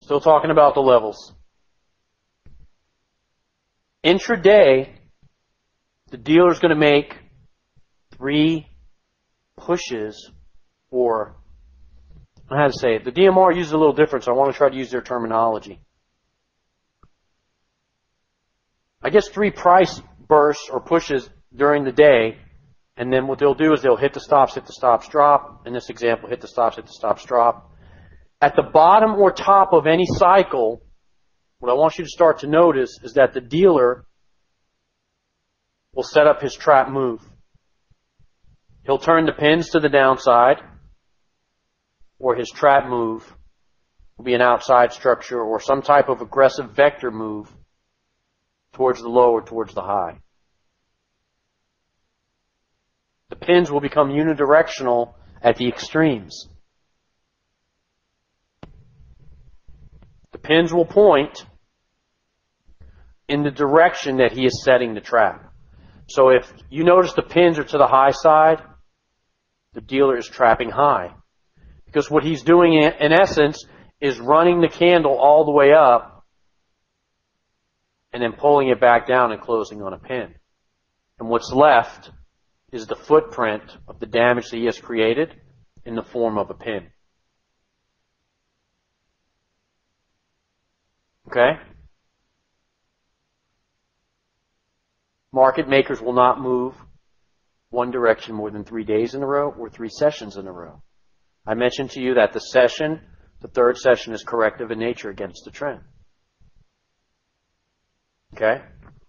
Still talking about the levels. Intraday, the dealer's going to make 3 pushes, or I had to say it. The DMR uses a little different, so I want to try to use their terminology. I guess 3 price bursts or pushes during the day, and then what they'll do is they'll hit the stops, drop. In this example, hit the stops, drop. At the bottom or top of any cycle, what I want you to start to notice is that the dealer will set up his trap move. He'll turn the pins to the downside, or his trap move will be an outside structure or some type of aggressive vector move towards the low or towards the high. The pins will become unidirectional at the extremes. The pins will point in the direction that he is setting the trap. So if you notice the pins are to the high side, the dealer is trapping high. Because what he's doing in essence is running the candle all the way up and then pulling it back down and closing on a pin. And what's left is the footprint of the damage that he has created in the form of a pin. Okay? Market makers will not move one direction more than 3 days in a row or 3 sessions in a row. I mentioned to you that the third session is corrective in nature against the trend. Okay?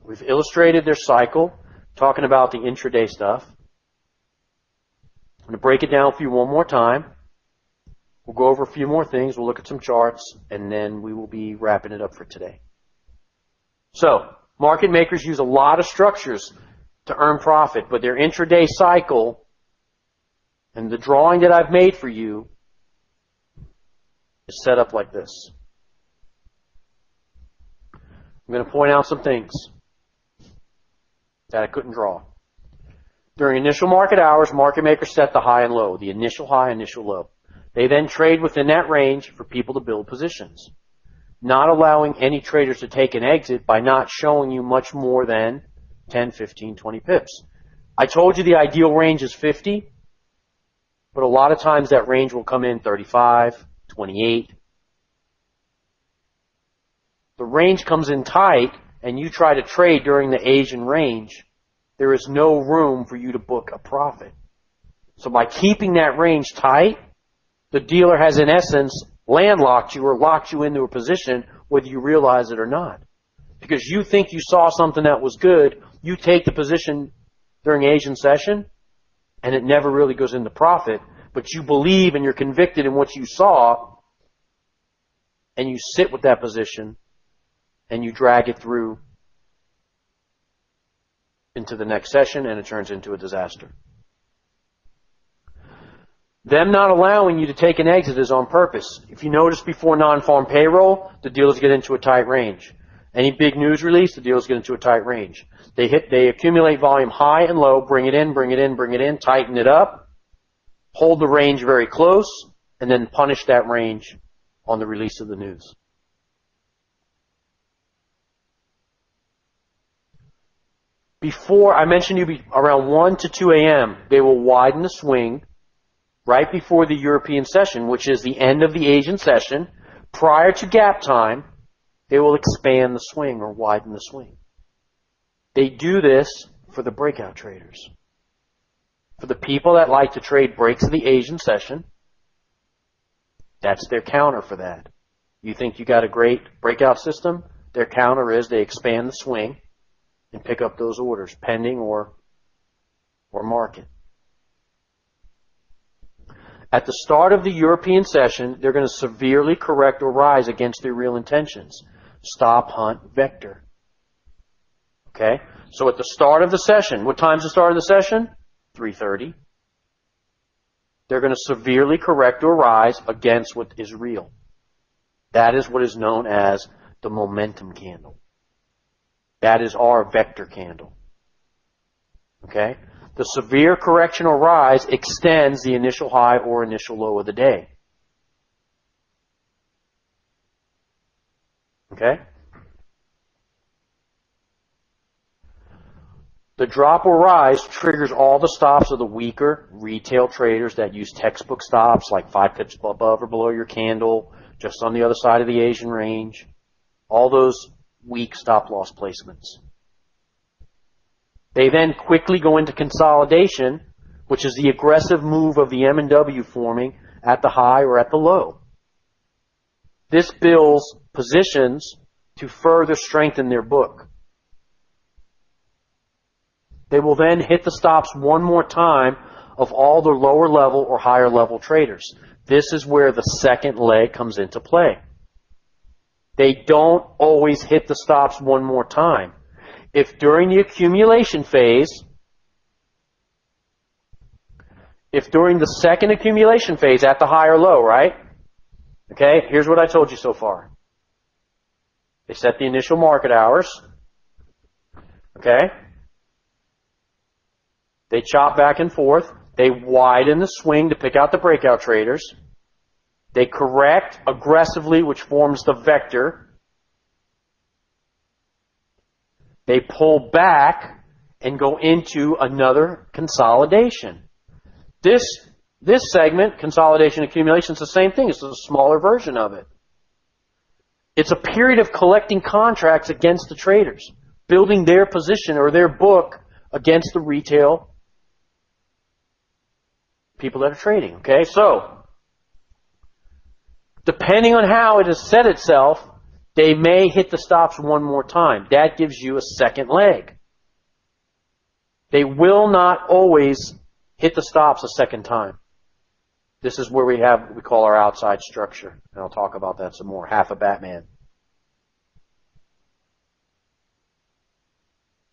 We've illustrated their cycle, talking about the intraday stuff. I'm going to break it down for you one more time. We'll go over a few more things. We'll look at some charts, and then we will be wrapping it up for today. So, market makers use a lot of structures to earn profit, but their intraday cycle and the drawing that I've made for you is set up like this. I'm going to point out some things that I couldn't draw. During initial market hours, market makers set the high and low, the initial high, initial low. They then trade within that range for people to build positions, not allowing any traders to take an exit by not showing you much more than 10, 15, 20 pips. I told you the ideal range is 50, but a lot of times that range will come in 35, 28. The range comes in tight and you try to trade during the Asian range, there is no room for you to book a profit. So by keeping that range tight, the dealer has in essence landlocked you or locked you into a position whether you realize it or not. Because you think you saw something that was good, you take the position during Asian session and it never really goes into profit, but you believe and you're convicted in what you saw and you sit with that position and you drag it through into the next session and it turns into a disaster. Them not allowing you to take an exit is on purpose. If you notice before non-farm payroll, the dealers get into a tight range. Any big news release, the dealers get into a tight range. They accumulate volume high and low, bring it in, tighten it up, hold the range very close, and then punish that range on the release of the news. Before, I mentioned you around 1 to 2 a.m., they will widen the swing right before the European session, which is the end of the Asian session. Prior to gap time, they will expand the swing or widen the swing. They do this for the breakout traders. For the people that like to trade breaks of the Asian session, that's their counter for that. You think you got a great breakout system? Their counter is they expand the swing and pick up those orders, pending or market. At the start of the European session, they're going to severely correct or rise against their real intentions. Stop, hunt, vector. Okay? So at the start of the session, what time's the start of the session? 3:30. They're going to severely correct or rise against what is real. That is what is known as the momentum candle. That is our vector candle. Okay? The severe correction or rise extends the initial high or initial low of the day. Okay? The drop or rise triggers all the stops of the weaker retail traders that use textbook stops like 5 pips above or below your candle, just on the other side of the Asian range. All those weak stop loss placements. They then quickly go into consolidation, which is the aggressive move of the M&W forming at the high or at the low. This builds positions to further strengthen their book. They will then hit the stops one more time of all the lower level or higher level traders. This is where the second leg comes into play. They don't always hit the stops one more time. If during the accumulation phase, if during the second accumulation phase at the high or low, right? Okay, here's what I told you so far. They set the initial market hours. Okay? They chop back and forth. They widen the swing to pick out the breakout traders. They correct aggressively, which forms the vector. They pull back and go into another consolidation. This segment, consolidation accumulation, is the same thing. It's a smaller version of it. It's a period of collecting contracts against the traders, building their position or their book against the retail people that are trading. Okay, so depending on how it has set itself, they may hit the stops one more time. That gives you a second leg. They will not always hit the stops a second time. This is where we call our outside structure. And I'll talk about that some more. Half a Batman.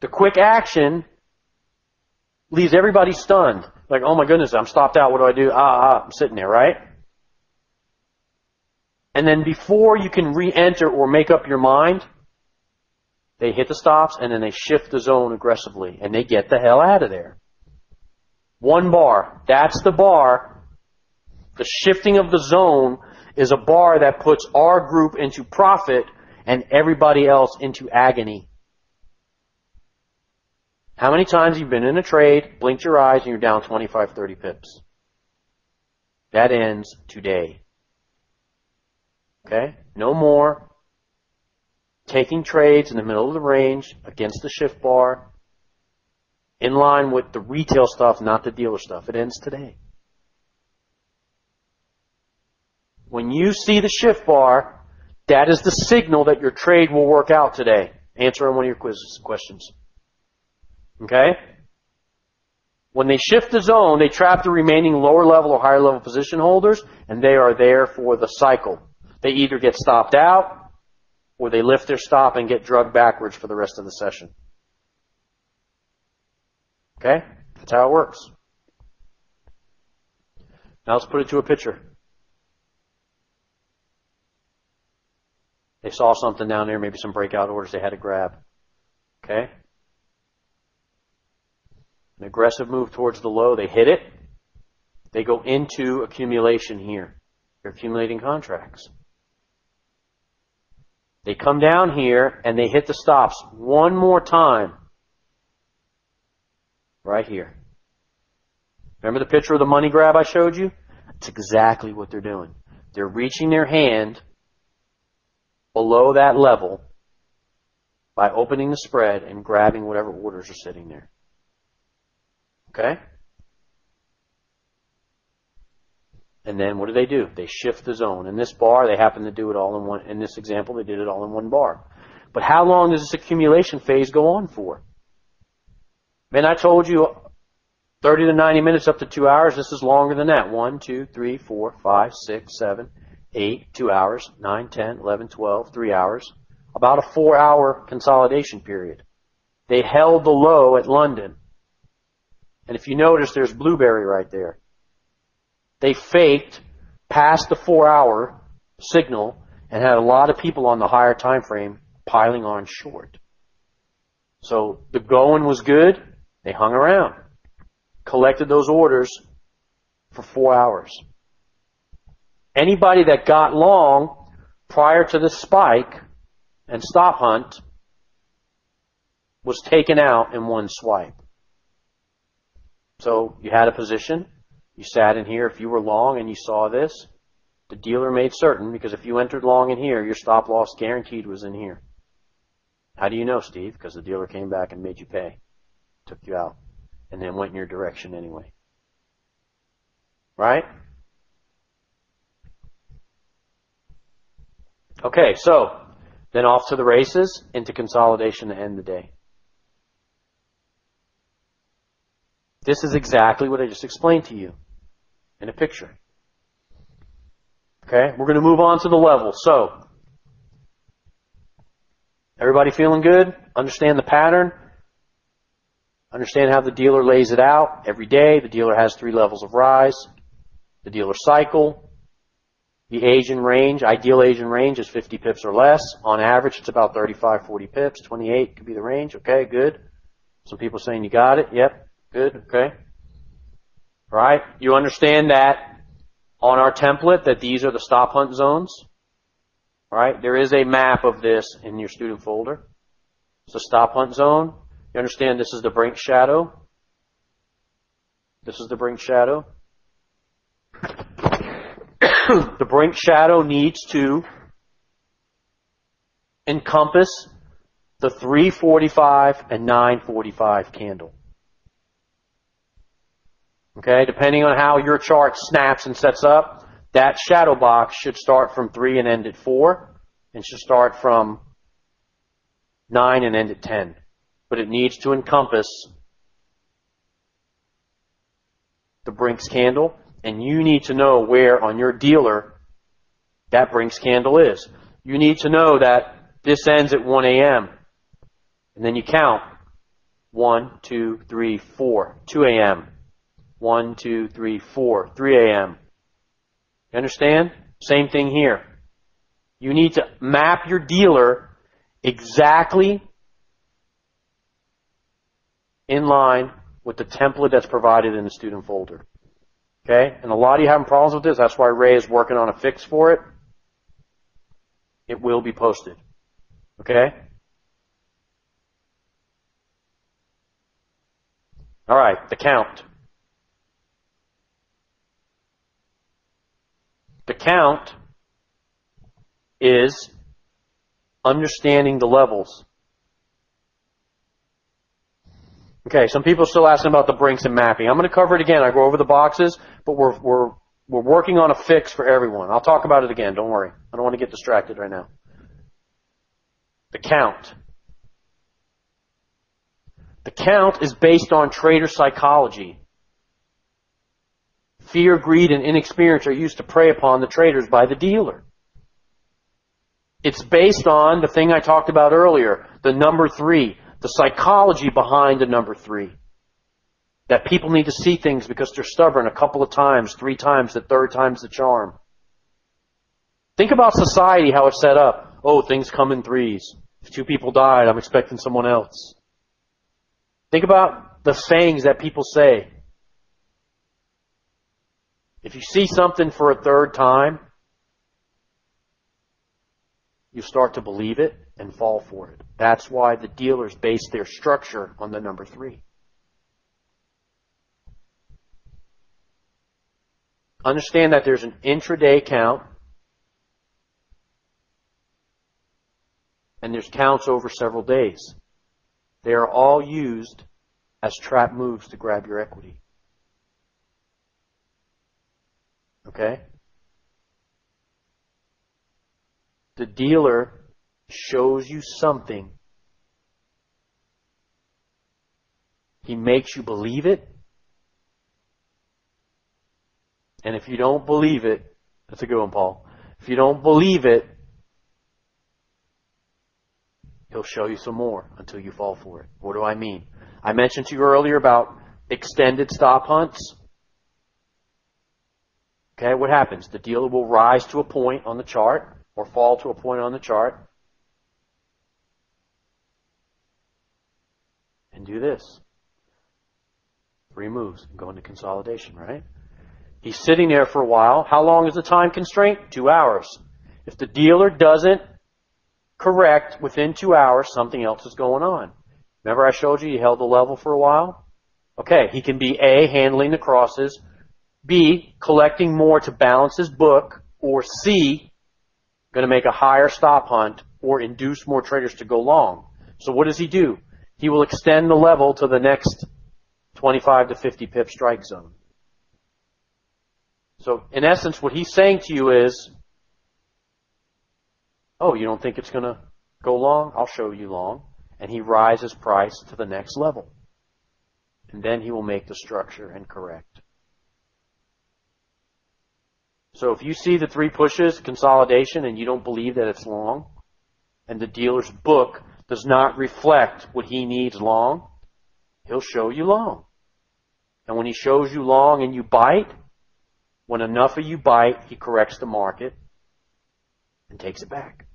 The quick action leaves everybody stunned. Like, oh my goodness, I'm stopped out. What do I do? I'm sitting there, right? And then before you can re-enter or make up your mind, they hit the stops and then they shift the zone aggressively and they get the hell out of there. One bar. That's the bar. The shifting of the zone is a bar that puts our group into profit and everybody else into agony. How many times have you been in a trade, blinked your eyes, and you're down 25, 30 pips? That ends today. Okay? No more taking trades in the middle of the range against the shift bar in line with the retail stuff, not the dealer stuff. It ends today. When you see the shift bar, that is the signal that your trade will work out today. Answer on one of your questions. Okay? When they shift the zone, they trap the remaining lower level or higher level position holders, and they are there for the cycle. They either get stopped out, or they lift their stop and get drugged backwards for the rest of the session. Okay? That's how it works. Now let's put it to a picture. They saw something down there, maybe some breakout orders they had to grab. Okay? An aggressive move towards the low, they hit it. They go into accumulation here. They're accumulating contracts. They come down here and they hit the stops one more time. Right here. Remember the picture of the money grab I showed you? That's exactly what they're doing. They're reaching their hand below that level by opening the spread and grabbing whatever orders are sitting there. Okay? And then what do? They shift the zone. In this bar, they happen to do it all in one. In this example, they did it all in one bar. But how long does this accumulation phase go on for? Man, I told you 30 to 90 minutes up to 2 hours. This is longer than that. 1, 2, 3, 4, 5, 6, 7, 8, 2 hours, 9, 10, 11, 12, 3 hours. About a 4-hour consolidation period. They held the low at London. And if you notice, there's Blueberry right there. They faked past the 4-hour signal and had a lot of people on the higher time frame piling on short. So the going was good. They hung around. Collected those orders for 4 hours. Anybody that got long prior to the spike and stop hunt was taken out in one swipe. So you had a position, you sat in here. If you were long and you saw this, the dealer made certain, because if you entered long in here, your stop loss guaranteed was in here. How do you know, Steve? Because the dealer came back and made you pay, took you out, and then went in your direction anyway. Right? Okay, so then off to the races, into consolidation to end the day. This is exactly what I just explained to you in a picture. Okay, we're going to move on to the levels. So, everybody feeling good? Understand the pattern? Understand how the dealer lays it out every day? The dealer has 3 levels of rise. The dealer cycle. The age and range, ideal age and range is 50 pips or less. On average, it's about 35, 40 pips. 28 could be the range. Okay, good. Some people saying you got it. Yep, good. Okay. All right, you understand that on our template that these are the stop hunt zones. All right, there is a map of this in your student folder. It's a stop hunt zone. You understand this is the brink shadow. This is the brink shadow. The brink shadow needs to encompass the 345 and 945 candle. Okay, depending on how your chart snaps and sets up, that shadow box should start from 3 and end at 4, and should start from 9 and end at 10. But it needs to encompass the Brinks candle, and you need to know where on your dealer that Brinks candle is. You need to know that this ends at 1 a.m. And then you count 1, 2, 3, 4, 2 a.m. 1, 2, 3, 4, 3 a.m. You understand? Same thing here. You need to map your dealer exactly in line with the template that's provided in the student folder. Okay? And a lot of you having problems with this. That's why Ray is working on a fix for it. It will be posted. Okay? All right, the count. The count is understanding the levels. Okay, some people are still asking about the Brinks and mapping. I'm going to cover it again. I go over the boxes, but we're working on a fix for everyone. I'll talk about it again. Don't worry. I don't want to get distracted right now. The count. The count is based on trader psychology. Fear, greed, and inexperience are used to prey upon the traders by the dealer. It's based on the thing I talked about earlier, the number 3, the psychology behind the number 3. That people need to see things because they're stubborn a couple of times, 3 times, the 3rd time's the charm. Think about society, how it's set up. Oh, things come in 3s. If 2 people died, I'm expecting someone else. Think about the sayings that people say. If you see something for a 3rd time, you start to believe it and fall for it. That's why the dealers base their structure on the number 3. Understand that there's an intraday count and there's counts over several days. They are all used as trap moves to grab your equity. Okay? The dealer shows you something. He makes you believe it. And if you don't believe it, that's a good one, Paul. If you don't believe it, he'll show you some more until you fall for it. What do I mean? I mentioned to you earlier about extended stop hunts. Okay, what happens? The dealer will rise to a point on the chart or fall to a point on the chart and do this. 3 moves and go into consolidation, right? He's sitting there for a while. How long is the time constraint? 2 hours. If the dealer doesn't correct within 2 hours something else is going on. Remember I showed you he held the level for a while? Okay, he can be A, handling the crosses, B, collecting more to balance his book, or C, going to make a higher stop hunt or induce more traders to go long. So what does he do? He will extend the level to the next 25 to 50 pip strike zone. So in essence, what he's saying to you is, oh, you don't think it's going to go long? I'll show you long. And he rises price to the next level. And then he will make the structure and correct. So if you see the 3 pushes, consolidation, and you don't believe that it's long, and the dealer's book does not reflect what he needs long, he'll show you long. And when he shows you long and you bite, when enough of you bite, he corrects the market and takes it back.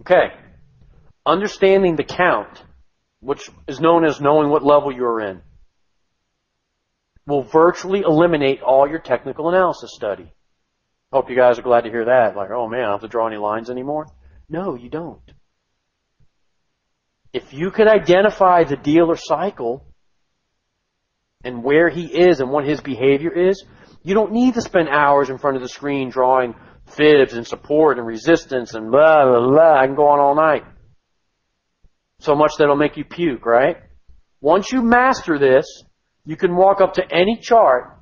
Okay. Understanding the count, which is known as knowing what level you're in, will virtually eliminate all your technical analysis study. Hope you guys are glad to hear that. Like, oh man, I don't have to draw any lines anymore. No, you don't. If you could identify the dealer cycle and where he is and what his behavior is, you don't need to spend hours in front of the screen drawing fibs and support and resistance and blah, blah, blah. I can go on all night. So much that it'll make you puke, right? Once you master this, you can walk up to any chart,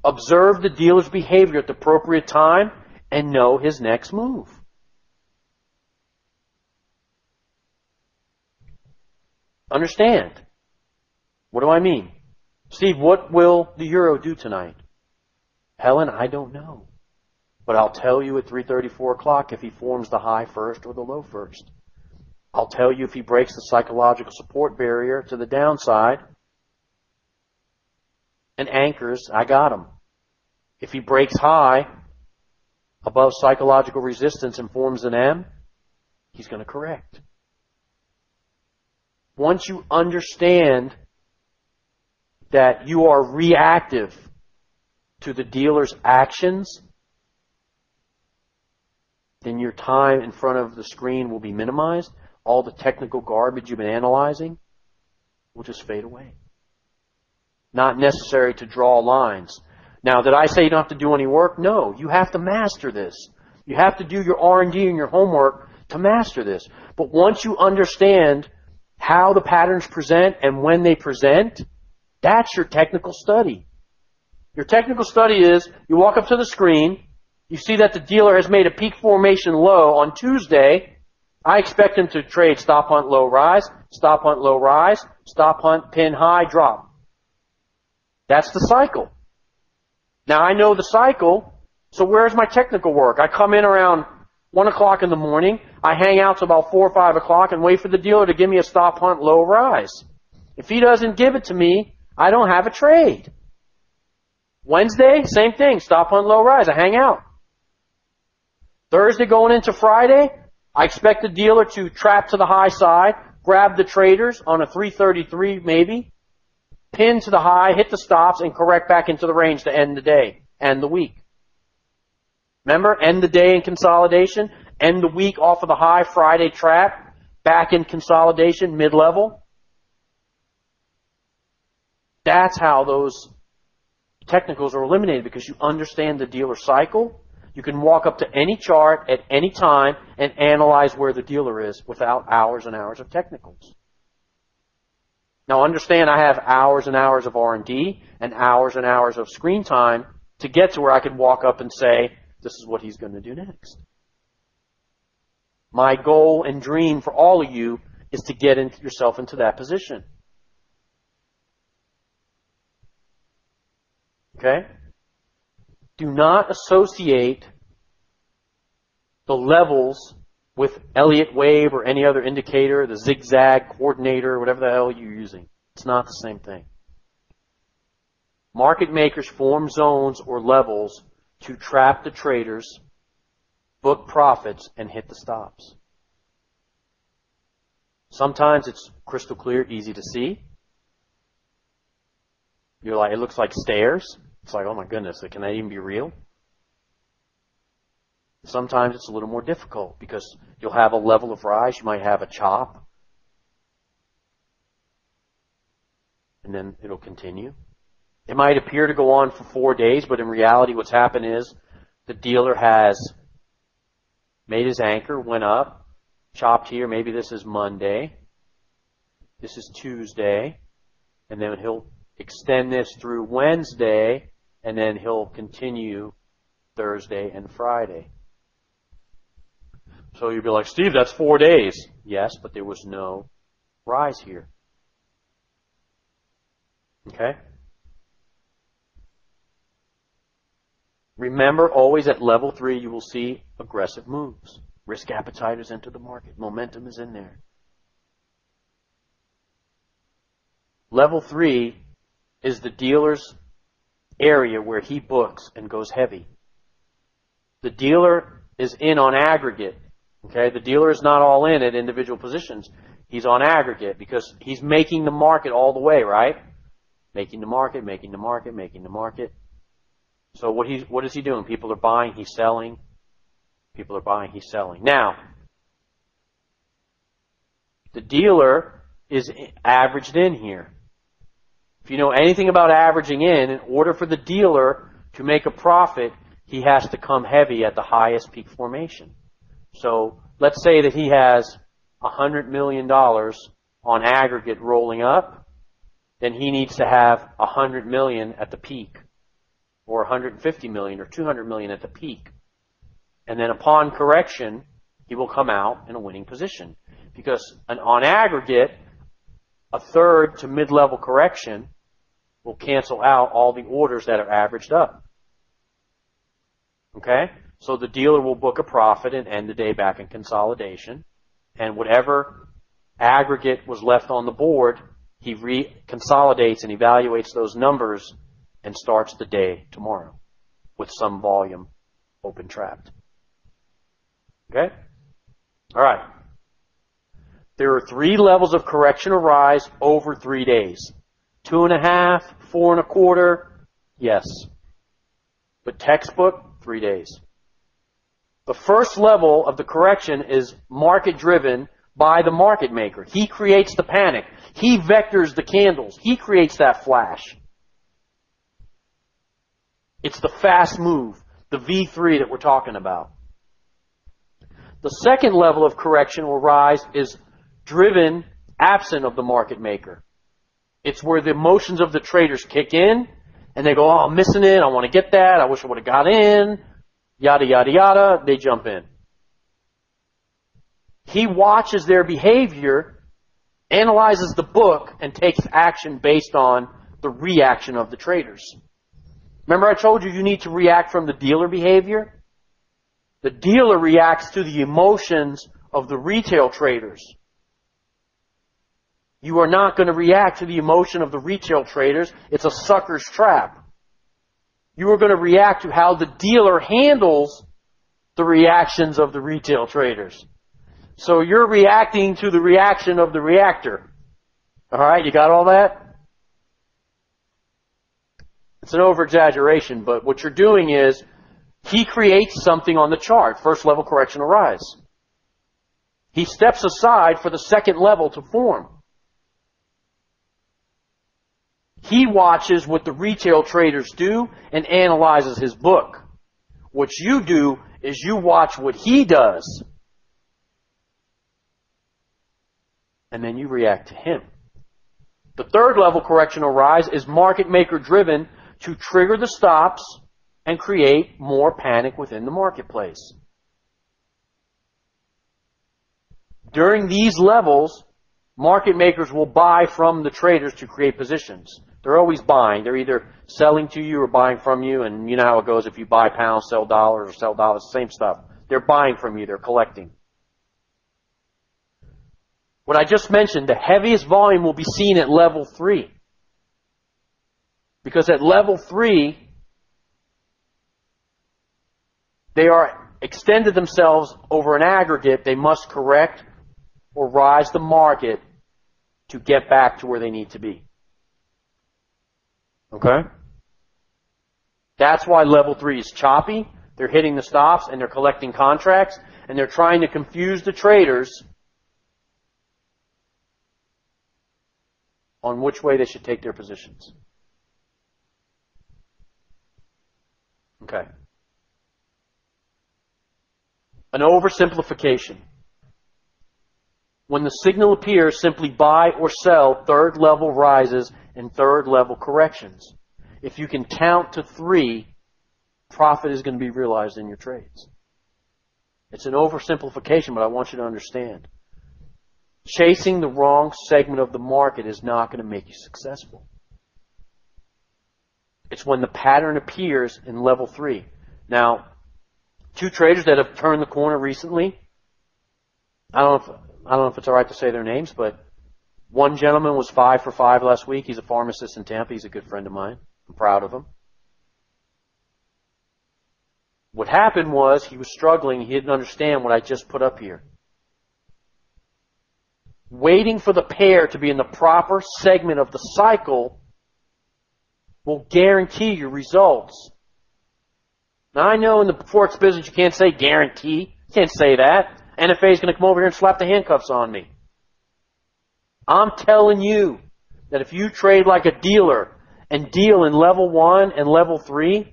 observe the dealer's behavior at the appropriate time, and know his next move. Understand? What do I mean? Steve, what will the euro do tonight? Helen, I don't know. But I'll tell you at 3:30, 4 o'clock if he forms the high first or the low first. I'll tell you if he breaks the psychological support barrier to the downside and anchors, I got him. If he breaks high above psychological resistance and forms an M, he's going to correct. Once you understand that you are reactive to the dealer's actions, then your time in front of the screen will be minimized. All the technical garbage you've been analyzing will just fade away. Not necessary to draw lines. Now, did I say you don't have to do any work? No, you have to master this. You have to do your R&D and your homework to master this. But once you understand how the patterns present and when they present, that's your technical study. Your technical study is you walk up to the screen, you see that the dealer has made a peak formation low on Tuesday. I expect him to trade stop hunt low rise, stop hunt low rise, stop hunt pin high drop. That's the cycle. Now I know the cycle, so where's my technical work? I come in around 1 o'clock in the morning, I hang out till about 4 or 5 o'clock and wait for the dealer to give me a stop hunt low rise. If he doesn't give it to me, I don't have a trade. Wednesday, same thing, stop hunt low rise, I hang out. Thursday going into Friday, I expect the dealer to trap to the high side, grab the traders on a 333 maybe, pin to the high, hit the stops, and correct back into the range to end the day and the week. Remember, end the day in consolidation, end the week off of the high Friday trap, back in consolidation, mid-level. That's how those technicals are eliminated, because you understand the dealer cycle. You can walk up to any chart at any time and analyze where the dealer is without hours and hours of technicals. Now understand, I have hours and hours of R&D and hours of screen time to get to where I could walk up and say, this is what he's going to do next. My goal and dream for all of you is to get yourself into that position. Okay? Do not associate the levels with Elliott wave or any other indicator, the zigzag coordinator, whatever the hell you're using. It's not the same thing. Market makers form zones or levels to trap the traders, book profits, and hit the stops. Sometimes it's crystal clear, easy to see. You're like, it looks like stairs. It's like, oh my goodness, can that even be real? Sometimes it's a little more difficult because you'll have a level of rise, you might have a chop, and then it'll continue. It might appear to go on for 4 days, but in reality what's happened is the dealer has made his anchor, went up, chopped here, maybe this is Monday, this is Tuesday, and then he'll extend this through Wednesday, and then he'll continue Thursday and Friday. So you'd be like, Steve, that's 4 days. Yes, but there was no rise here. Okay? Remember, always at level 3, you will see aggressive moves. Risk appetite has entered the market. Momentum is in there. Level 3 is the dealer's area where he books and goes heavy. The dealer is in on aggregate. Okay, the dealer is not all in at individual positions. He's on aggregate because he's making the market all the way, right? Making the market, making the market, making the market. So what is he doing? People are buying, he's selling. People are buying, he's selling. Now, the dealer is averaged in here. If you know anything about averaging in order for the dealer to make a profit, he has to come heavy at the highest peak formation. So let's say that he has $100 million on aggregate rolling up, then he needs to have $100 million at the peak, or $150 million or $200 million at the peak. And then upon correction, he will come out in a winning position. Because on aggregate, a third to mid-level correction will cancel out all the orders that are averaged up. Okay? So the dealer will book a profit and end the day back in consolidation. And whatever aggregate was left on the board, he reconsolidates and evaluates those numbers and starts the day tomorrow with some volume open trapped. Okay? All right. There are 3 levels of correction or rise over 3 days. 2.5, 4.25, yes. But textbook, 3 days. The first level of the correction is market driven by the market maker. He creates the panic. He vectors the candles. He creates that flash. It's the fast move, the V3 that we're talking about. The second level of correction or rise is driven absent of the market maker. It's where the emotions of the traders kick in and they go, oh, I'm missing it. I want to get that. I wish I would have got in. Yada, yada, yada. They jump in. He watches their behavior, analyzes the book, and takes action based on the reaction of the traders. Remember I told you need to react from the dealer behavior? The dealer reacts to the emotions of the retail traders. You are not going to react to the emotion of the retail traders. It's a sucker's trap. You are going to react to how the dealer handles the reactions of the retail traders. So you're reacting to the reaction of the reactor. All right, you got all that? It's an over-exaggeration, but what you're doing is he creates something on the chart, first level correction or rise. He steps aside for the second level to form. He watches what the retail traders do and analyzes his book. What you do is you watch what he does. And then you react to him. The third level correction or rise is market maker driven to trigger the stops and create more panic within the marketplace. During these levels, market makers will buy from the traders to create positions. They're always buying. They're either selling to you or buying from you, and you know how it goes. If you buy pounds, sell dollars, or sell dollars, same stuff. They're buying from you. They're collecting. What I just mentioned, the heaviest volume will be seen at level 3. Because at level 3, they are extended themselves over an aggregate. They must correct or rise the market to get back to where they need to be. Okay? That's why level 3 is choppy. They're hitting the stops and they're collecting contracts and they're trying to confuse the traders on which way they should take their positions. Okay. An oversimplification. When the signal appears, simply buy or sell third level rises and third level corrections. If you can count to 3, profit is going to be realized in your trades. It's an oversimplification, but I want you to understand. Chasing the wrong segment of the market is not going to make you successful. It's when the pattern appears in level 3. Now, 2 traders that have turned the corner recently, I don't know if it's all right to say their names, but one gentleman was 5 for 5 last week. He's a pharmacist in Tampa. He's a good friend of mine. I'm proud of him. What happened was he was struggling. He didn't understand what I just put up here. Waiting for the pair to be in the proper segment of the cycle will guarantee your results. Now, I know in the forex business you can't say guarantee. You can't say that. NFA is going to come over here and slap the handcuffs on me. I'm telling you that if you trade like a dealer and deal in level 1 and level 3,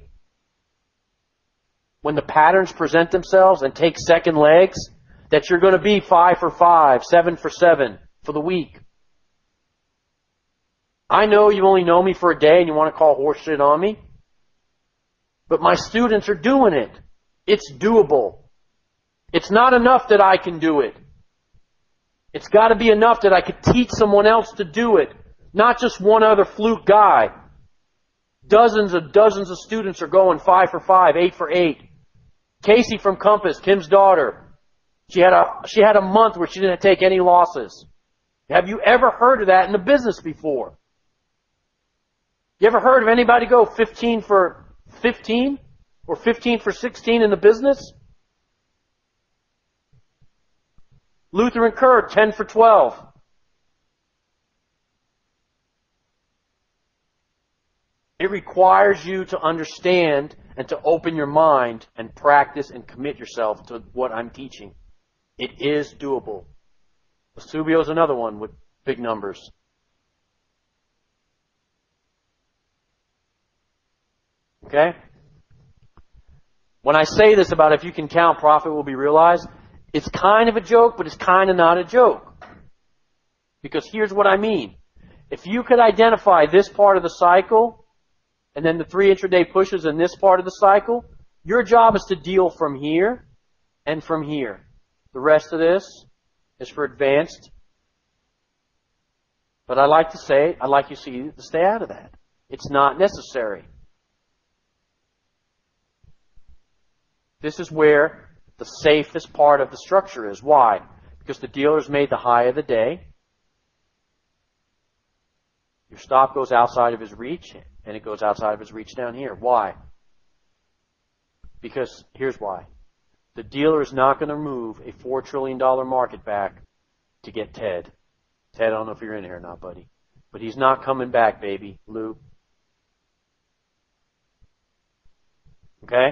when the patterns present themselves and take second legs, that you're going to be 5 for 5, 7 for 7 for the week. I know you only know me for a day and you want to call horse shit on me, but my students are doing it. It's doable. It's not enough that I can do it. It's got to be enough that I could teach someone else to do it, not just one other fluke guy. Dozens of students are going 5 for 5, 8 for 8. Casey from Compass, Kim's daughter, she had a month where she didn't take any losses. Have you ever heard of that in the business before? You ever heard of anybody go 15 for 15 or 15 for 16 in the business? Luther and Kerr, 10 for 12. It requires you to understand and to open your mind and practice and commit yourself to what I'm teaching. It is doable. Vesubio is another one with big numbers. Okay? When I say this about if you can count, profit will be realized, it's kind of a joke, but it's kind of not a joke. Because here's what I mean. If you could identify this part of the cycle, and then the 3 intraday pushes in this part of the cycle, your job is to deal from here and from here. The rest of this is for advanced. But I like to say, I'd like you to stay out of that. It's not necessary. This is where the safest part of the structure is. Why? Because the dealer's made the high of the day. Your stop goes outside of his reach, and it goes outside of his reach down here. Why? Because here's why. The dealer is not going to move a $4 trillion market back to get Ted. Ted, I don't know if you're in here or not, buddy. But he's not coming back, baby. Lou. Okay?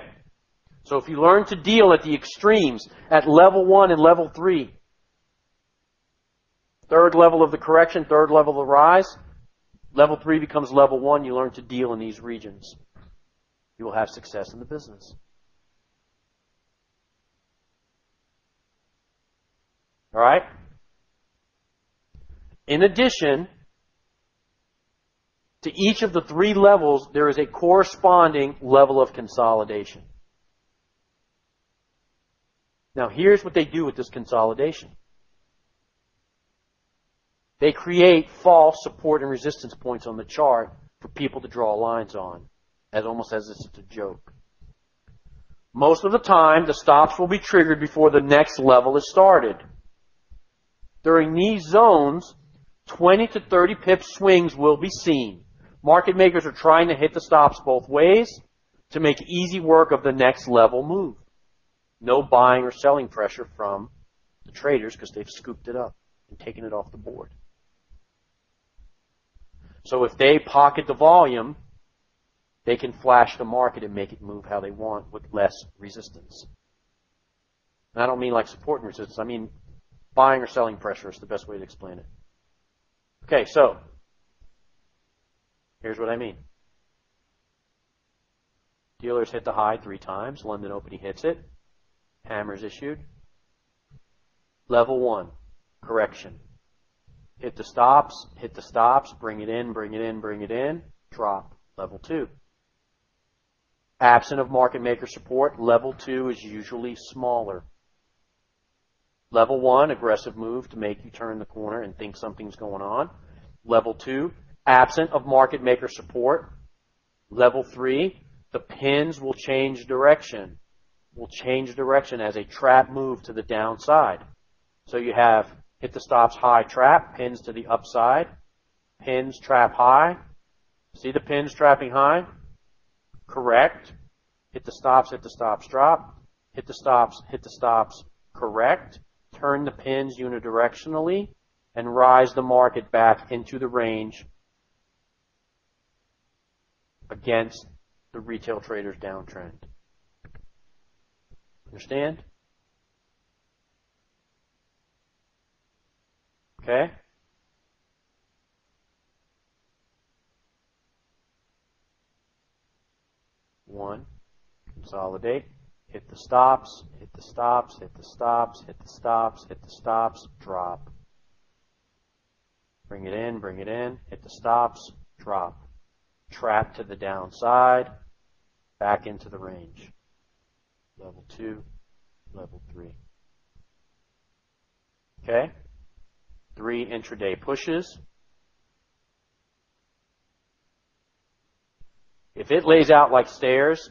So if you learn to deal at the extremes, at level 1 and level 3, third level of the correction, third level of the rise, level 3 becomes level 1, you learn to deal in these regions. You will have success in the business. All right? In addition to each of the 3 levels, there is a corresponding level of consolidation. Now, here's what they do with this consolidation. They create false support and resistance points on the chart for people to draw lines on, almost as if it's a joke. Most of the time, the stops will be triggered before the next level is started. During these zones, 20 to 30 pip swings will be seen. Market makers are trying to hit the stops both ways to make easy work of the next level move. No buying or selling pressure from the traders because they've scooped it up and taken it off the board. So if they pocket the volume they can flash the market and make it move how they want with less resistance. And I don't mean like support and resistance. I mean buying or selling pressure is the best way to explain it. Okay, so here's what I mean. Dealers hit the high 3 times. London opening hits it. Hammers issued. Level 1, correction. Hit the stops, bring it in, bring it in, bring it in, drop. Level 2. Absent of market maker support, level 2 is usually smaller. Level 1, aggressive move to make you turn the corner and think something's going on. Level 2, absent of market maker support. Level 3, the pins will change direction. Will change direction as a trap move to the downside. So you have hit the stops high trap, pins to the upside, pins trap high. See the pins trapping high? Correct. Hit the stops, drop. Hit the stops, correct. Turn the pins unidirectionally and rise the market back into the range against the retail trader's downtrend. Understand? Okay? One, consolidate, hit the stops, hit the stops, hit the stops, hit the stops, hit the stops, drop. Bring it in, hit the stops, drop. Trap to the downside, back into the range. Level 2, level 3. Okay? 3 intraday pushes. If it lays out like stairs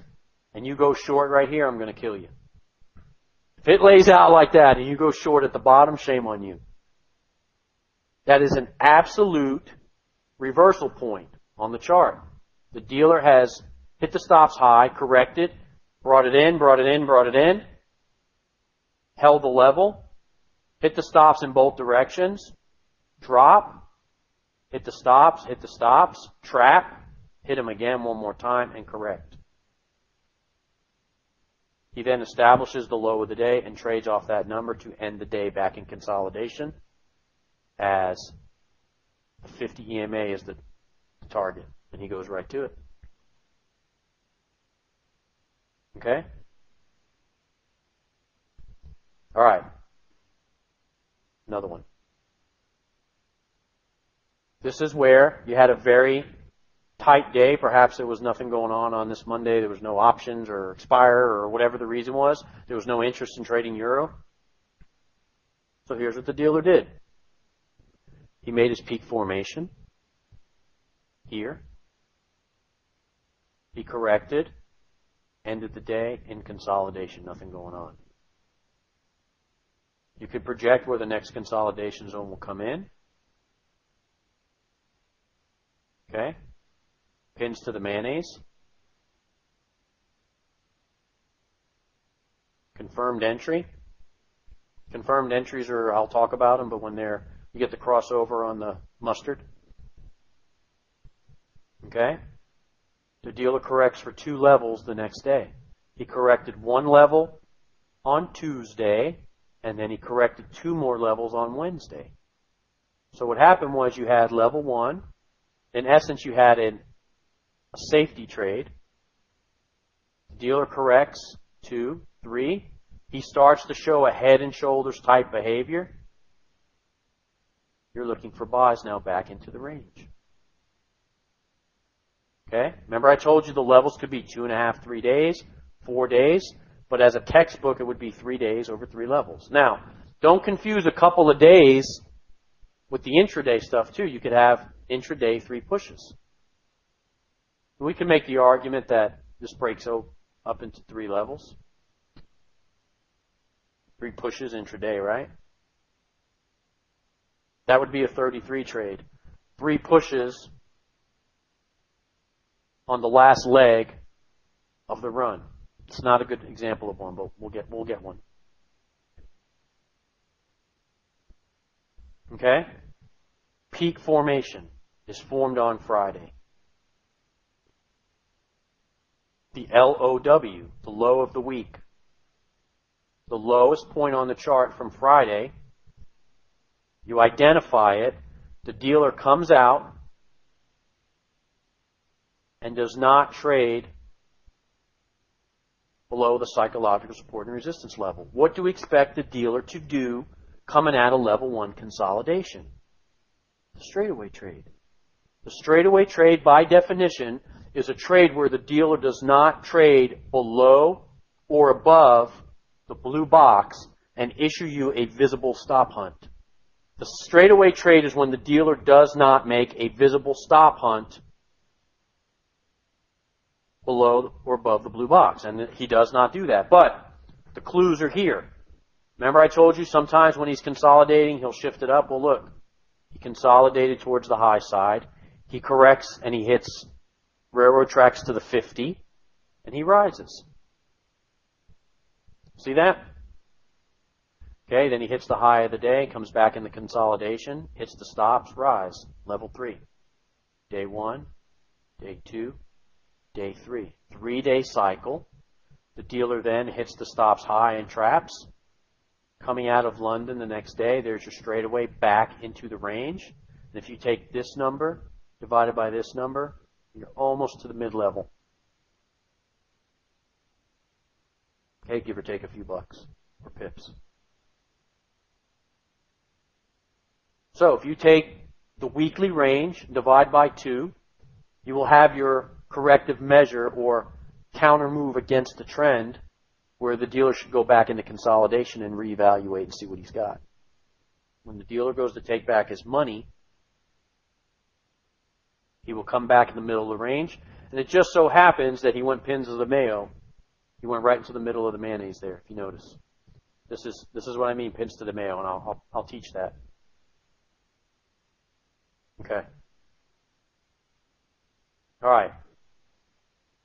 and you go short right here, I'm going to kill you. If it lays out like that and you go short at the bottom, shame on you. That is an absolute reversal point on the chart. The dealer has hit the stops high, corrected, brought it in, held the level, hit the stops in both directions, drop, hit the stops, trap, hit them again one more time, and correct. He then establishes the low of the day and trades off that number to end the day back in consolidation as a 50 EMA is the target. And he goes right to it. Okay? All right. Another one. This is where you had a very tight day. Perhaps there was nothing going on this Monday. There was no options or expire or whatever the reason was. There was no interest in trading euro. So here's what the dealer did. He made his peak formation here. He corrected, ended the day in consolidation, nothing going on. You could project where the next consolidation zone will come in. Okay? Pins to the mayonnaise. Confirmed entry. Confirmed entries are, I'll talk about them, but when you get the crossover on the mustard. Okay? The dealer corrects for 2 levels the next day. He corrected 1 level on Tuesday, and then he corrected 2 more levels on Wednesday. So what happened was you had level 1. In essence, you had a safety trade. The dealer corrects 2, 3. He starts to show a head and shoulders type behavior. You're looking for buys now back into the range. Okay? Remember I told you the levels could be 2.5, 3 days, 4 days, but as a textbook it would be 3 days over 3 levels. Now, don't confuse a couple of days with the intraday stuff too. You could have intraday 3 pushes. We can make the argument that this breaks up into 3 levels. 3 pushes intraday, right? That would be a 33 trade. 3 pushes on the last leg of the run. It's not a good example of one, but we'll get one. Okay? Peak formation is formed on Friday. the LOW, the low of the week. The lowest point on the chart from Friday. You identify it. The dealer comes out and does not trade below the psychological support and resistance level. What do we expect the dealer to do coming out of level 1 consolidation? The straightaway trade. The straightaway trade, by definition, is a trade where the dealer does not trade below or above the blue box and issue you a visible stop hunt. The straightaway trade is when the dealer does not make a visible stop hunt below or above the blue box. And he does not do that. But the clues are here. Remember I told you sometimes when he's consolidating, he'll shift it up. Well, look, he consolidated towards the high side. He corrects and he hits railroad tracks to the 50, and he rises. See that? Okay, then he hits the high of the day, comes back in the consolidation, hits the stops, rise, level 3. Day 1, day 2, day 3. 3-day cycle. The dealer then hits the stops high and traps. Coming out of London the next day, there's your straightaway back into the range. And if you take this number divided by this number, you're almost to the mid-level. Okay, give or take a few bucks or pips. So if you take the weekly range, divide by 2, you will have your corrective measure or counter move against the trend where the dealer should go back into consolidation and reevaluate and see what he's got. When the dealer goes to take back his money, he will come back in the middle of the range. And it just so happens that he went pins of the mayo. He went right into the middle of the mayonnaise there, if you notice. This is what I mean, pins to the mayo, and I'll teach that. Okay. All right.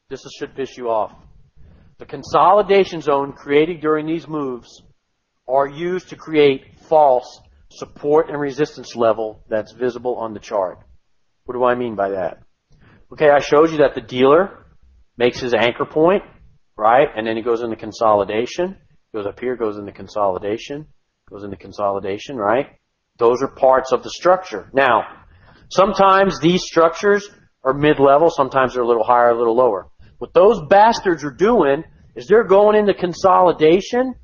This should piss you off. The consolidation zone created during these moves are used to create false support and resistance level that's visible on the chart. What do I mean by that? Okay, I showed you that the dealer makes his anchor point, right? And then he goes into consolidation. Goes up here, goes into consolidation, goes into consolidation, right? Those are parts of the structure. Now, sometimes these structures are mid-level, sometimes they're a little higher, a little lower. What those bastards are doing is they're going into consolidation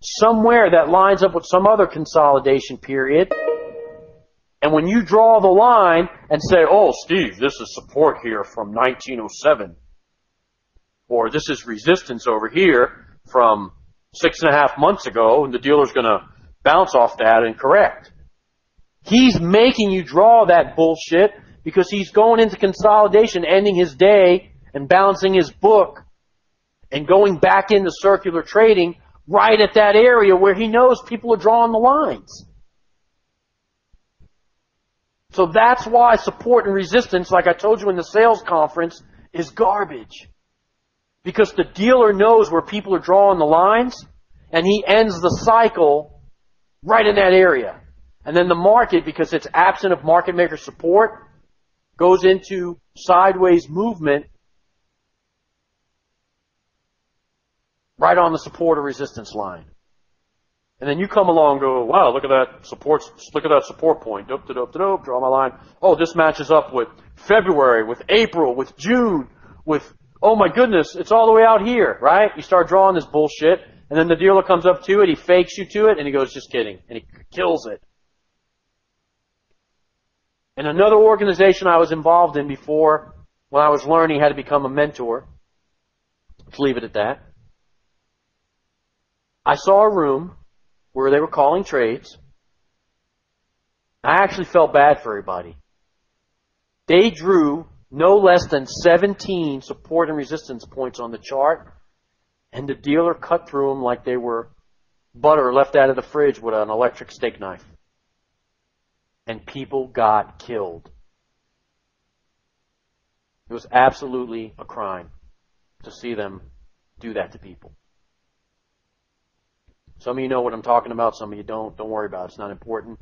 somewhere that lines up with some other consolidation period. And when you draw the line and say, oh, Steve, this is support here from 1907, or this is resistance over here from 6.5 months ago, and the dealer's going to bounce off that and correct. He's making you draw that bullshit because he's going into consolidation, ending his day and balancing his book and going back into circular trading right at that area where he knows people are drawing the lines. So that's why support and resistance, like I told you in the sales conference, is garbage. Because the dealer knows where people are drawing the lines, and he ends the cycle right in that area. And then the market, because it's absent of market maker support, goes into sideways movement right on the support or resistance line. And then you come along and go, wow, look at that support point. Dope, draw my line. Oh, this matches up with February, with April, with June, with, oh my goodness, it's all the way out here, right? You start drawing this bullshit, and then the dealer comes up to it, he fakes you to it, and he goes, just kidding. And he kills it. And another organization I was involved in before, when I was learning how to become a mentor, let's leave it at that. I saw a room where they were calling trades. I actually felt bad for everybody. They drew no less than 17 support and resistance points on the chart, and the dealer cut through them like they were butter left out of the fridge with an electric steak knife. And people got killed. It was absolutely a crime to see them do that to people. Some of you know what I'm talking about, some of you don't. Don't worry about it. It's not important.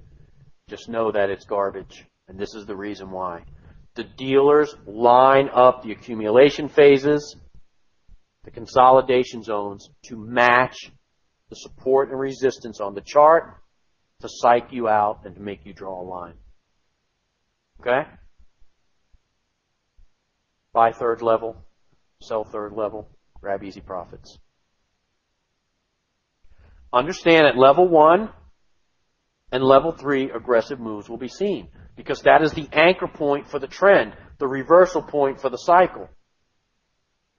Just know that it's garbage. And this is the reason why. The dealers line up the accumulation phases the consolidation zones to match the support and resistance on the chart to psych you out and to make you draw a line. Okay? Buy third level, sell third level, grab easy profits. Understand at level 1 and level 3, aggressive moves will be seen because that is the anchor point for the trend, the reversal point for the cycle.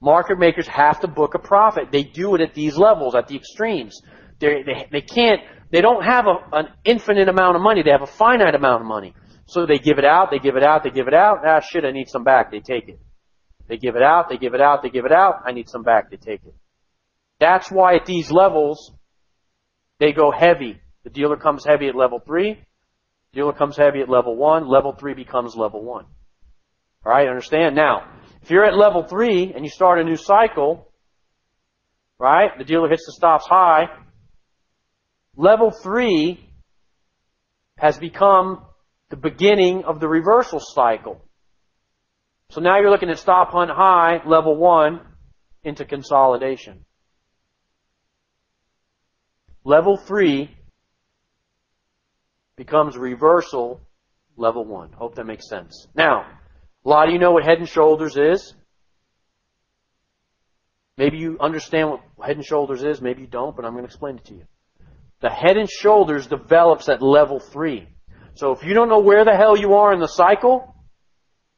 Market makers have to book a profit. They do it at these levels, at the extremes. They don't have an infinite amount of money. They have a finite amount of money. So they give it out, they give it out, they give it out. Ah, shit, I need some back. They take it. They give it out, they give it out, they give it out. I need some back. They take it. That's why at these levels, they go heavy. The dealer comes heavy at level 3. Dealer comes heavy at level 1. Level 3 becomes level 1. All right, understand? Now, if you're at level 3 and you start a new cycle, right, the dealer hits the stops high, level 3 has become the beginning of the reversal cycle. So now you're looking at stop hunt high, level 1, into consolidation. Level 3 becomes reversal, level 1. Hope that makes sense. Now, a lot of you know what head and shoulders is. Maybe you understand what head and shoulders is, maybe you don't, but I'm going to explain it to you. The head and shoulders develops at level 3. So if you don't know where the hell you are in the cycle,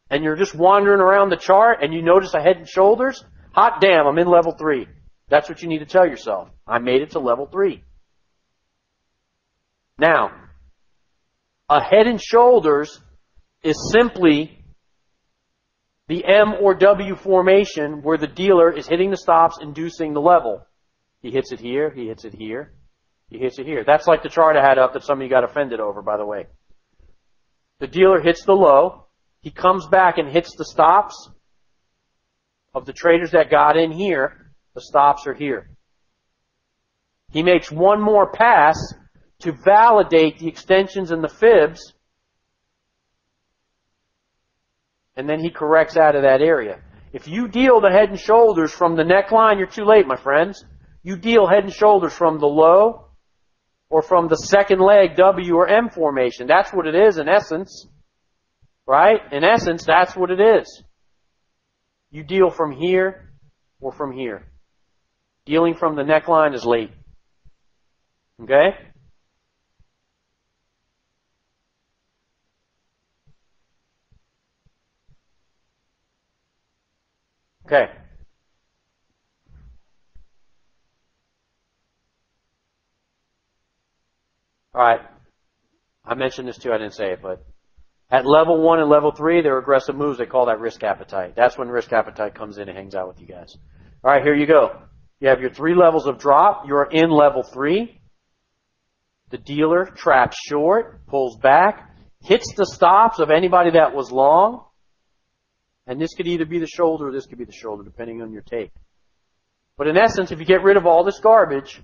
and you're just wandering around the chart, and you notice a head and shoulders, hot damn, I'm in level 3. That's what you need to tell yourself. I made it to level 3. Now, a head and shoulders is simply the M or W formation where the dealer is hitting the stops, inducing the level. He hits it here, he hits it here, he hits it here. That's like the chart I had up that some of you got offended over, by the way. The dealer hits the low. He comes back and hits the stops of the traders that got in here. The stops are here. He makes one more pass to validate the extensions and the fibs, and then he corrects out of that area. If you deal the head and shoulders from the neckline, you're too late, my friends. You deal head and shoulders from the low or from the second leg W or M formation. That's what it is in essence. Right? In essence, that's what it is. You deal from here or from here. Dealing from the neckline is late. Okay? Okay. All right. I mentioned this too. I didn't say it, but at level 1 and level 3, they're aggressive moves. They call that risk appetite. That's when risk appetite comes in and hangs out with you guys. All right, here you go. You have your 3 levels of drop. You're in level 3. The dealer traps short, pulls back, hits the stops of anybody that was long. And this could either be the shoulder or this could be the shoulder, depending on your take. But in essence, if you get rid of all this garbage,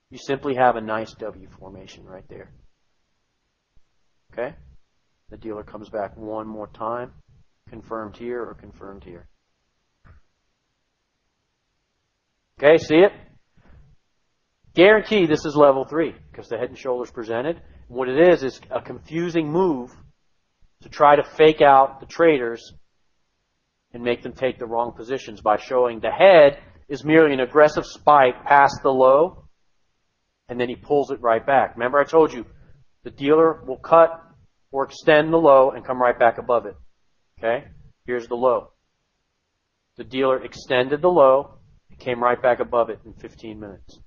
you simply have a nice W formation right there. Okay? The dealer comes back one more time, confirmed here or confirmed here. Okay, see it? Guarantee this is level 3 because the head and shoulders presented. What it is a confusing move to try to fake out the traders and make them take the wrong positions by showing the head is merely an aggressive spike past the low, and then he pulls it right back. Remember I told you, the dealer will cut or extend the low and come right back above it. Okay? Here's the low. The dealer extended the low and came right back above it in 15 minutes.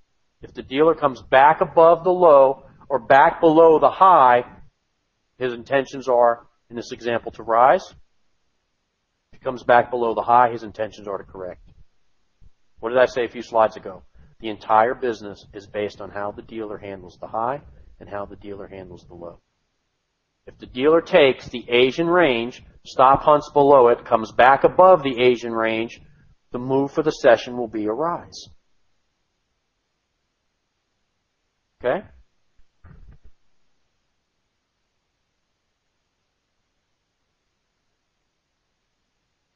If the dealer comes back above the low or back below the high, his intentions are, in this example, to rise. If he comes back below the high, his intentions are to correct. What did I say a few slides ago? The entire business is based on how the dealer handles the high and how the dealer handles the low. If the dealer takes the Asian range, stop hunts below it, comes back above the Asian range, the move for the session will be a rise. Okay?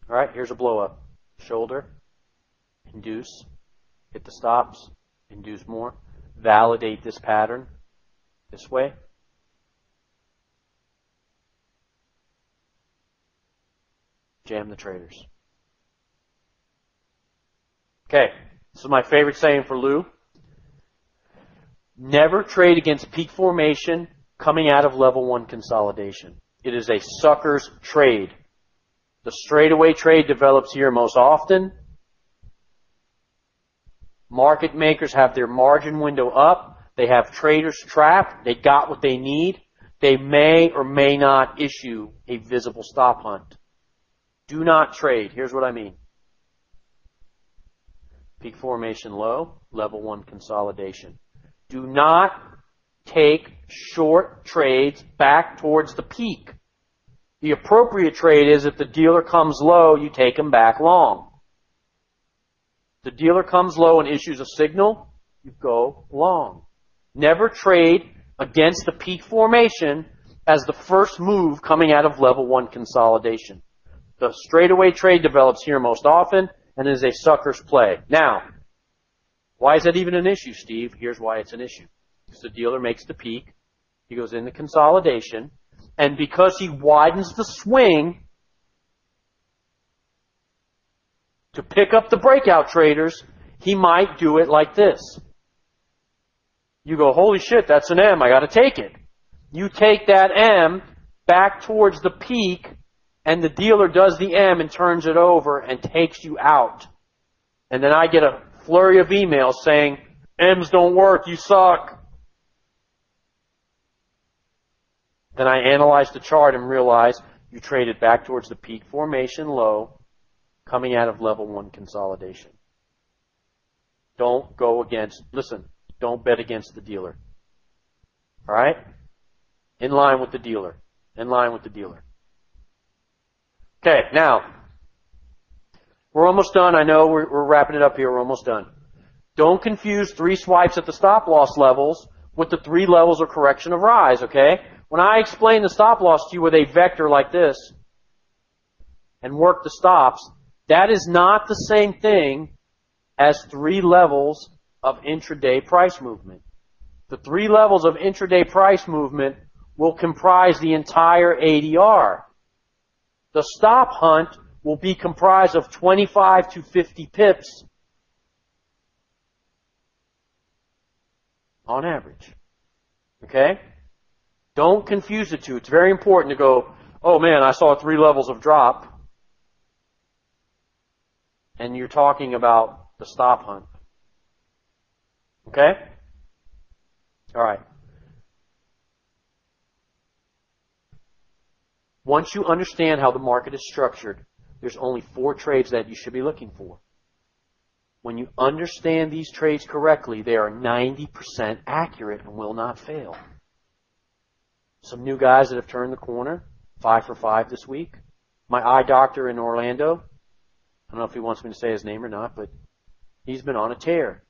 All right, here's a blow up. Shoulder, induce, hit the stops, induce more, validate this pattern this way. Jam the traders. Okay, this is my favorite saying for Lou. Never trade against peak formation coming out of level 1 consolidation. It is a sucker's trade. The straightaway trade develops here most often. Market makers have their margin window up. They have traders trapped. They got what they need. They may or may not issue a visible stop hunt. Do not trade. Here's what I mean. Peak formation low, level 1 consolidation. Do not take short trades back towards the peak. The appropriate trade is if the dealer comes low, you take him back long. The dealer comes low and issues a signal, you go long. Never trade against the peak formation as the first move coming out of level 1 consolidation. The straightaway trade develops here most often and is a sucker's play. Now, why is that even an issue, Steve? Here's why it's an issue. Because the dealer makes the peak, he goes into consolidation, and because he widens the swing to pick up the breakout traders, he might do it like this. You go, holy shit, that's an M, I got to take it. You take that M back towards the peak, and the dealer does the M and turns it over and takes you out. And then I get a flurry of emails saying, M's don't work, you suck. Then I analyze the chart and realize you traded back towards the peak formation low coming out of level 1 consolidation. Don't go against, listen, don't bet against the dealer. All right? In line with the dealer. In line with the dealer. Okay, now, we're almost done. I know we're wrapping it up here. We're almost done. Don't confuse 3 swipes at the stop loss levels with the 3 levels of correction of rise, okay? When I explain the stop loss to you with a vector like this and work the stops, that is not the same thing as 3 levels of intraday price movement. The 3 levels of intraday price movement will comprise the entire ADR. The stop hunt will be comprised of 25 to 50 pips on average. Okay? Don't confuse the two. It's very important to go, oh man, I saw 3 levels of drop. And you're talking about the stop hunt. Okay? All right. Once you understand how the market is structured, there's only 4 trades that you should be looking for. When you understand these trades correctly, they are 90% accurate and will not fail. Some new guys that have turned the corner, 5 for 5 this week. My eye doctor in Orlando, I don't know if he wants me to say his name or not, but he's been on a tear.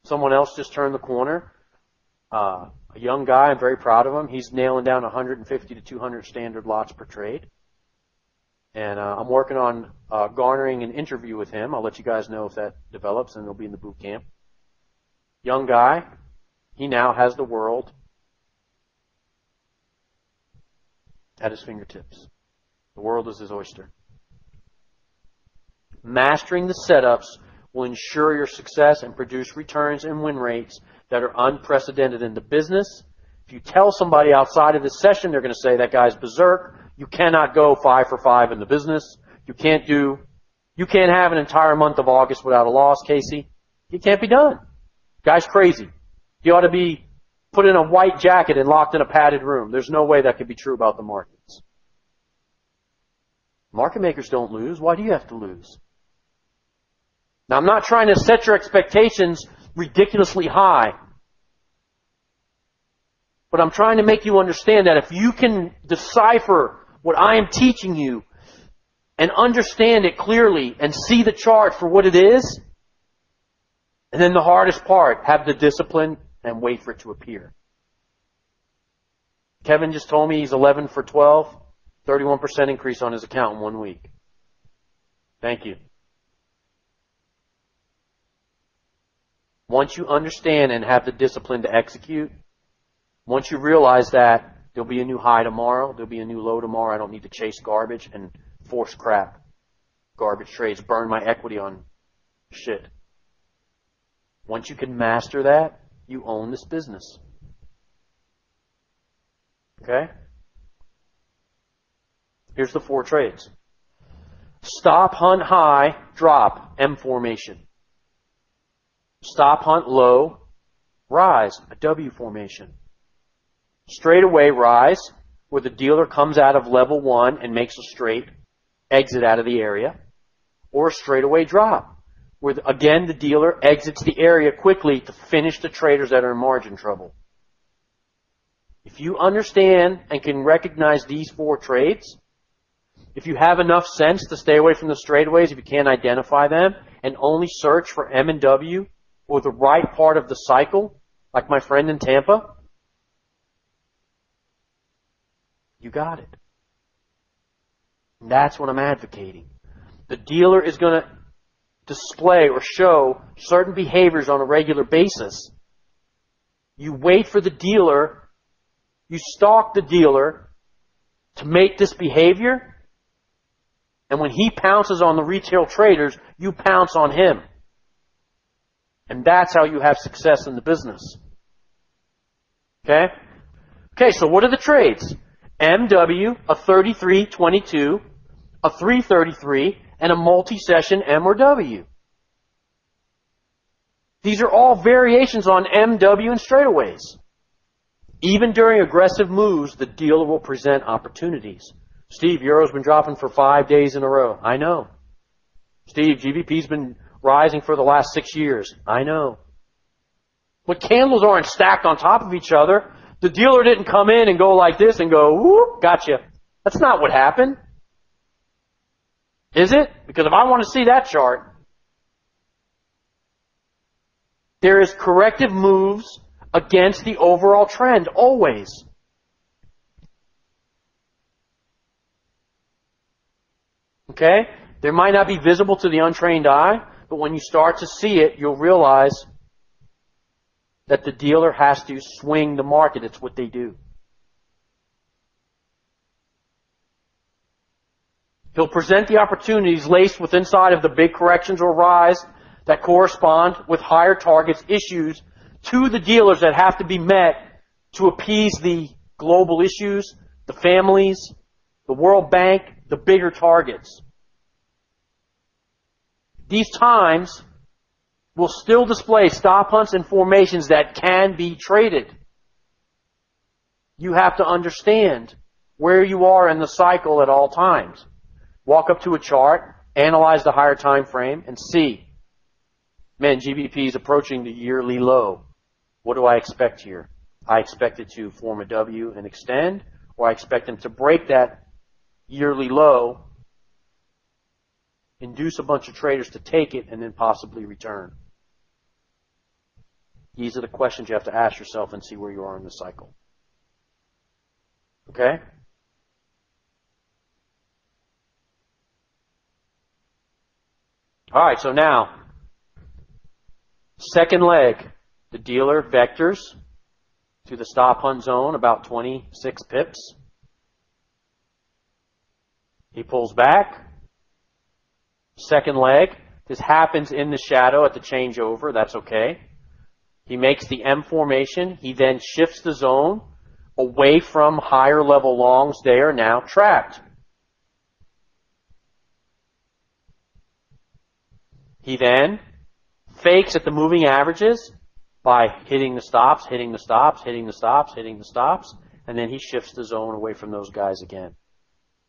Someone else just turned the corner. A young guy, I'm very proud of him. He's nailing down 150 to 200 standard lots per trade. And I'm working on garnering an interview with him. I'll let you guys know if that develops, and it'll be in the boot camp. Young guy. He now has the world at his fingertips. The world is his oyster. Mastering the setups will ensure your success and produce returns and win rates that are unprecedented in the business. If you tell somebody outside of this session, they're going to say, that guy's berserk. You cannot go 5 for 5 in the business. You can't have an entire month of August without a loss, Casey. It can't be done. Guy's crazy. He ought to be put in a white jacket and locked in a padded room. There's no way that could be true about the markets. Market makers don't lose. Why do you have to lose? Now, I'm not trying to set your expectations ridiculously high. But I'm trying to make you understand that if you can decipher what I am teaching you and understand it clearly and see the chart for what it is, and then the hardest part, have the discipline and wait for it to appear. Kevin just told me he's 11 for 12, 31% increase on his account in 1 week. Thank you. Once you understand and have the discipline to execute, once you realize that there'll be a new high tomorrow, there'll be a new low tomorrow, I don't need to chase garbage and force crap. Garbage trades, burn my equity on shit. Once you can master that, you own this business. Okay? Here's the 4 trades. Stop, hunt high, drop, M formation. Stop, hunt low, rise, a W formation. Straightaway rise, where the dealer comes out of level 1 and makes a straight exit out of the area. Or a straightaway drop, where again the dealer exits the area quickly to finish the traders that are in margin trouble. If you understand and can recognize these 4 trades, if you have enough sense to stay away from the straightaways, if you can't identify them, and only search for M and W or the right part of the cycle, like my friend in Tampa, you got it. And that's what I'm advocating. The dealer is going to display or show certain behaviors on a regular basis. You wait for the dealer, you stalk the dealer to make this behavior, and when he pounces on the retail traders, you pounce on him. And that's how you have success in the business. Okay? Okay, so what are the trades? MW, a 33.22, a 333, and a multi-session M or W. These are all variations on MW and straightaways. Even during aggressive moves, the dealer will present opportunities. Steve, Euro's been dropping for 5 days in a row. I know. Steve, GBP's been rising for the last 6 years. I know. But candles aren't stacked on top of each other. The dealer didn't come in and go like this and go, whoop, gotcha. That's not what happened. Is it? Because if I want to see that chart, there is corrective moves against the overall trend, always. Okay? There might not be visible to the untrained eye, but when you start to see it, you'll realize that the dealer has to swing the market. It's what they do. He'll present the opportunities laced with inside of the big corrections or rise that correspond with higher targets issues to the dealers that have to be met to appease the global issues, the families, the World Bank, the bigger targets. These times will still display stop hunts and formations that can be traded. You have to understand where you are in the cycle at all times. Walk up to a chart, analyze the higher time frame, and see, man, GBP is approaching the yearly low. What do I expect here? I expect it to form a W and extend, or I expect them to break that yearly low, induce a bunch of traders to take it, and then possibly return. These are the questions you have to ask yourself and see where you are in the cycle. Okay? All right, so now, second leg, the dealer vectors to the stop hunt zone, about 26 pips. He pulls back. Second leg, this happens in the shadow at the changeover, that's okay. He makes the M formation. He then shifts the zone away from higher level longs. They are now trapped. He then fakes at the moving averages by hitting the stops, hitting the stops, hitting the stops, hitting the stops, and then he shifts the zone away from those guys again.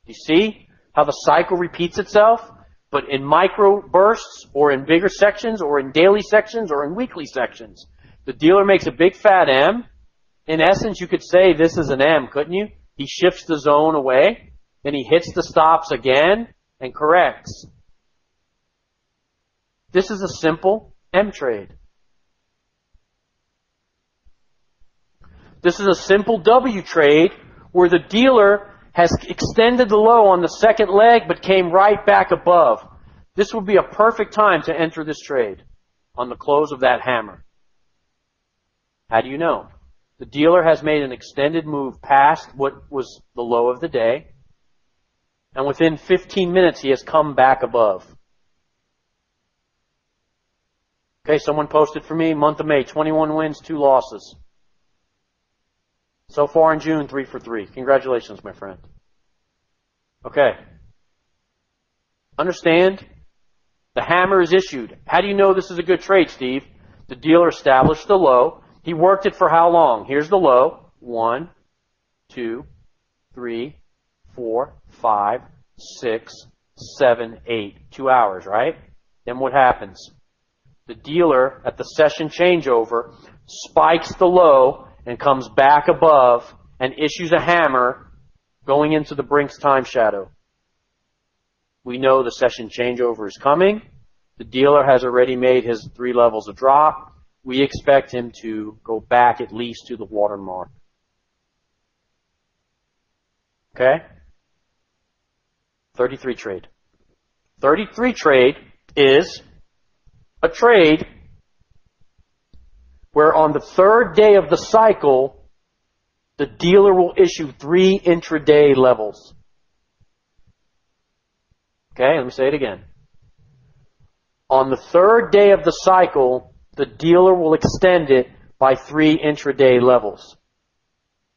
You see how the cycle repeats itself, but in micro bursts or in bigger sections or in daily sections or in weekly sections. The dealer makes a big fat M. In essence, you could say this is an M, couldn't you? He shifts the zone away, then he hits the stops again and corrects. This is a simple M trade. This is a simple W trade where the dealer has extended the low on the second leg but came right back above. This would be a perfect time to enter this trade on the close of that hammer. How do you know? The dealer has made an extended move past what was the low of the day, and within 15 minutes he has come back above. Okay, someone posted for me, month of May, 21 wins, 2 losses. So far in June, 3 for 3. Congratulations, my friend. Okay. Understand? The hammer is issued. How do you know this is a good trade, Steve? The dealer established the low. He worked it for how long? Here's the low. 1, 2, 3, 4, 5, 6, 7, 8. 2 hours, right? Then what happens? The dealer, at the session changeover, spikes the low and comes back above and issues a hammer going into the Brinks time shadow. We know the session changeover is coming. The dealer has already made his 3 levels of drop. We expect him to go back at least to the watermark. Okay? 33 trade. 33 trade is a trade where on the 3rd day of the cycle, the dealer will issue 3 intraday levels. Okay, let me say it again. On the 3rd day of the cycle, the dealer will extend it by 3 intraday levels.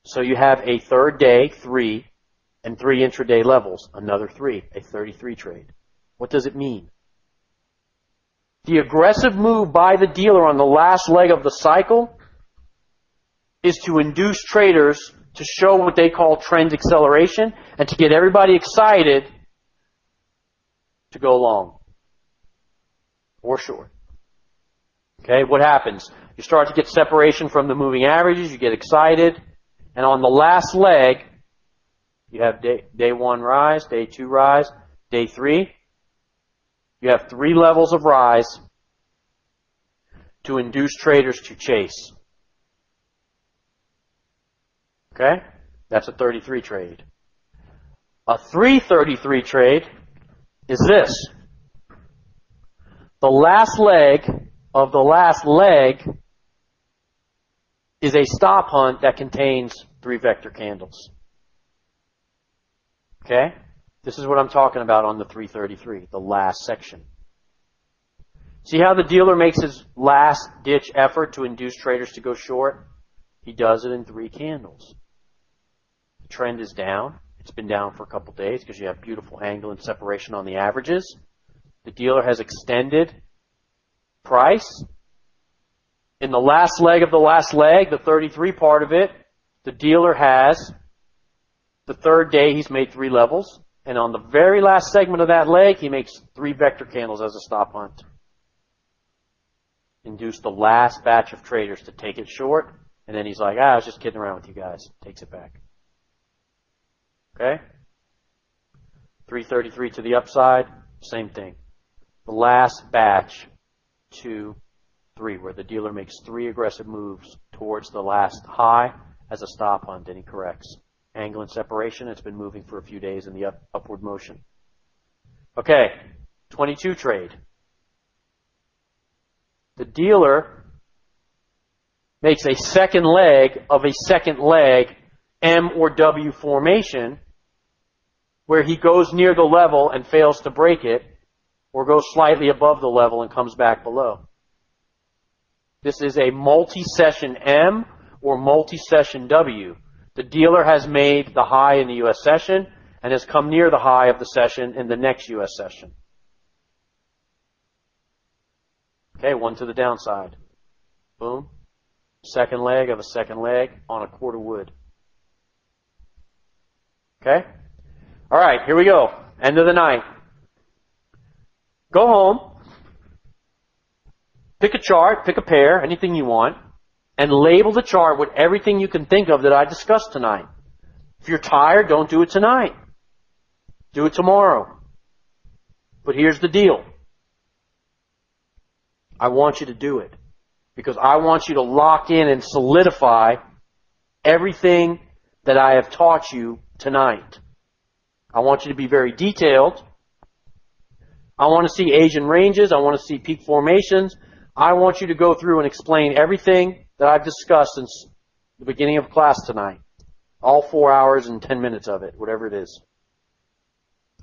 So you have a 3rd day, 3, and 3 intraday levels, another 3, a 33 trade. What does it mean? The aggressive move by the dealer on the last leg of the cycle is to induce traders to show what they call trend acceleration and to get everybody excited to go long or short. Okay, what happens? You start to get separation from the moving averages, you get excited, and on the last leg, you have day 1 rise, day 2 rise, day 3. You have 3 levels of rise to induce traders to chase. Okay? That's a 33 trade. A 333 trade is this. The last leg of the last leg is a stop hunt that contains 3 vector candles. Okay? This is what I'm talking about on the 333, the last section. See how the dealer makes his last ditch effort to induce traders to go short? He does it in 3 candles. The trend is down. It's been down for a couple days because you have beautiful angle and separation on the averages. The dealer has extended price. In the last leg of the last leg, the 33 part of it, the dealer has, the 3rd day he's made 3 levels. And on the very last segment of that leg, he makes 3 vector candles as a stop hunt. Induce the last batch of traders to take it short. And then he's like, I was just kidding around with you guys. Takes it back. Okay? 333 to the upside, same thing. The last batch, 2, 3, where the dealer makes 3 aggressive moves towards the last high as a stop hunt, and he corrects. Angle and separation, it's been moving for a few days in the upward motion. Okay, 22 trade. The dealer makes a second leg of a second leg M or W formation where he goes near the level and fails to break it, or goes slightly above the level and comes back below. This is a multi-session M or multi-session W. The dealer has made the high in the U.S. session and has come near the high of the session in the next U.S. session. Okay, 1 to the downside. Boom. Second leg of a second leg on a quarter wood. Okay? All right, here we go. End of the night. Go home. Pick a chart, pick a pair, anything you want, and label the chart with everything you can think of that I discussed tonight. If you're tired, don't do it tonight. Do it tomorrow. But here's the deal. I want you to do it because I want you to lock in and solidify everything that I have taught you tonight. I want you to be very detailed. I want to see Asian ranges. I want to see peak formations. I want you to go through and explain everything that I've discussed since the beginning of class tonight. All 4 hours and 10 minutes of it, whatever it is.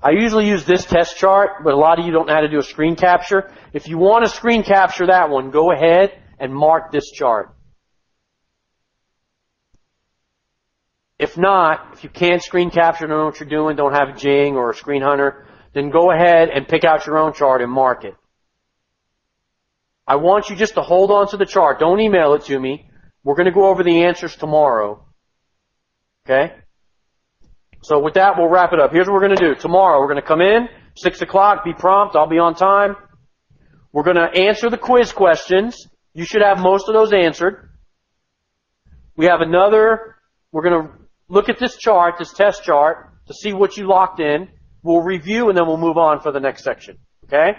I usually use this test chart, but a lot of you don't know how to do a screen capture. If you want to screen capture that one, go ahead and mark this chart. If not, if you can't screen capture, don't know what you're doing, don't have a Jing or a Screen Hunter, then go ahead and pick out your own chart and mark it. I want you just to hold on to the chart. Don't email it to me. We're going to go over the answers tomorrow. Okay? So with that, we'll wrap it up. Here's what we're going to do. Tomorrow, we're going to come in, 6 o'clock, be prompt. I'll be on time. We're going to answer the quiz questions. You should have most of those answered. We're going to look at this chart, this test chart, to see what you locked in. We'll review, and then we'll move on for the next section. Okay?